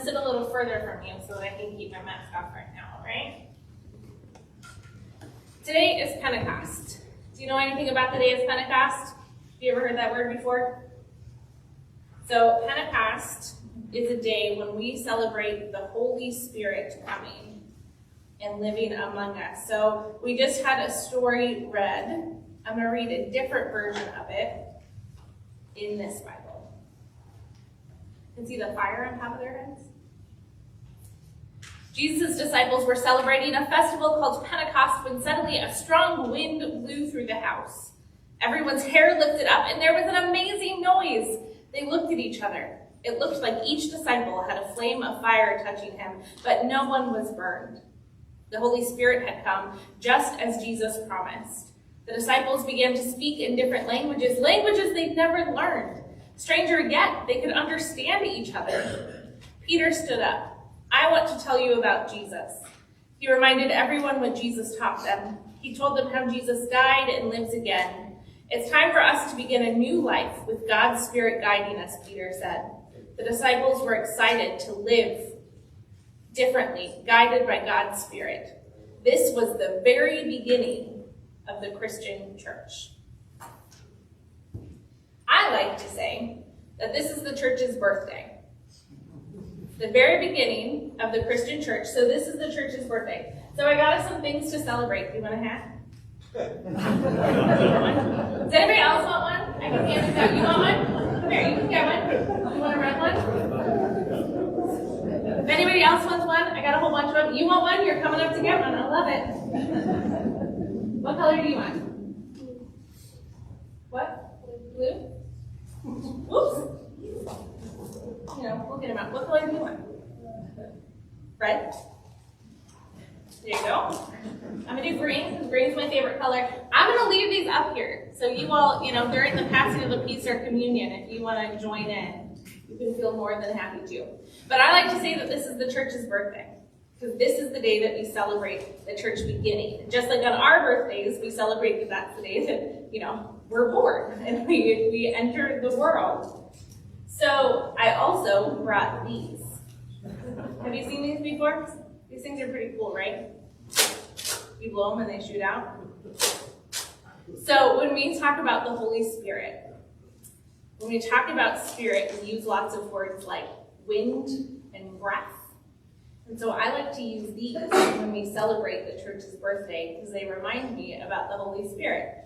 sit a little further from you so that I can keep my mask off right now, all right? Today is Pentecost. Do you know anything about the day of Pentecost? Have you ever heard that word before? So Pentecost is a day when we celebrate the Holy Spirit coming and living among us. So we just had a story read. I'm going to read a different version of it in this Bible. You can see the fire on top of their heads. Jesus' disciples were celebrating a festival called Pentecost when suddenly a strong wind blew through the house. Everyone's hair lifted up and there was an amazing noise. They looked at each other. It looked like each disciple had a flame of fire touching him, but no one was burned. The Holy Spirit had come just as Jesus promised. The disciples began to speak in different languages they'd never learned. Stranger yet, they could understand each other. Peter stood up. I want to tell you about Jesus. He reminded everyone what Jesus taught them. He told them how Jesus died and lives again. It's time for us to begin a new life with God's Spirit guiding us, Peter said. The disciples were excited to live differently, guided by God's Spirit. This was the very beginning of the Christian church. I like to say that this is the church's birthday. The very beginning of the Christian church. So this is the church's birthday. So I got us some things to celebrate. Do you want a hat? Does anybody else want one? I can hand it out. You want one? Come here, you can get one. You want a red one? If anybody else wants one, I got a whole bunch of them. You want one? You're coming up to get one. I love it. What color do you want? What? Blue? Whoops. You know, we'll get them out. What color do you want? Red? There you go. I'm going to do green, because green's my favorite color. I'm going to leave these up here. So you all, during the passing of the peace or communion, if you want to join in, you can feel more than happy to. But I like to say that this is the church's birthday, because this is the day that we celebrate the church beginning. Just like on our birthdays, we celebrate that that's the day that, we're born and we enter the world. So I also brought these. Have you seen these before? These things are pretty cool, right? You blow them and they shoot out. So when we talk about the Holy Spirit, when we talk about spirit, we use lots of words like wind and breath. And so I like to use these when we celebrate the church's birthday because they remind me about the Holy Spirit.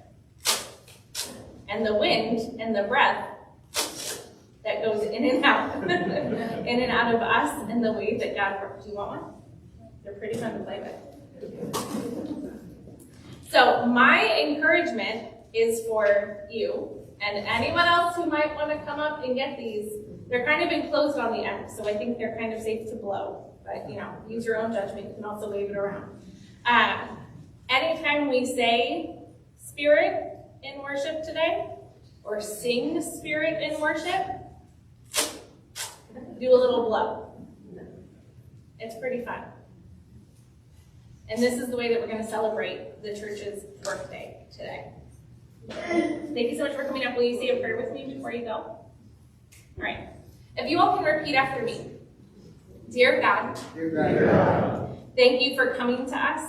And the wind and the breath that goes in and out, in and out of us and the way that God works. Do you want one? They're pretty fun to play with. So my encouragement is for you and anyone else who might want to come up and get these. They're kind of enclosed on the end, so I think they're kind of safe to blow. But, use your own judgment. You can also wave it around. Anytime we say Spirit in worship today, or sing Spirit in worship, do a little blow. It's pretty fun. And this is the way that we're going to celebrate the church's birthday today. Thank you so much for coming up. Will you say a prayer with me before you go? All right. If you all can repeat after me. Dear God, thank you for coming to us.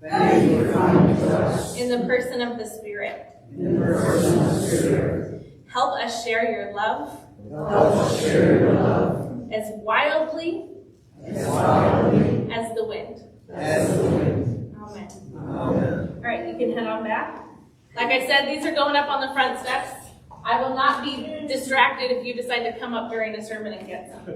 Thank you for coming to us. In the person of the Spirit. In the person of the Spirit. Help us share your love. Help us share your love. As wildly as the wind. As the wind. Amen. Amen. All right, you can head on back. Like I said, these are going up on the front steps. I will not be distracted if you decide to come up during a sermon and get some.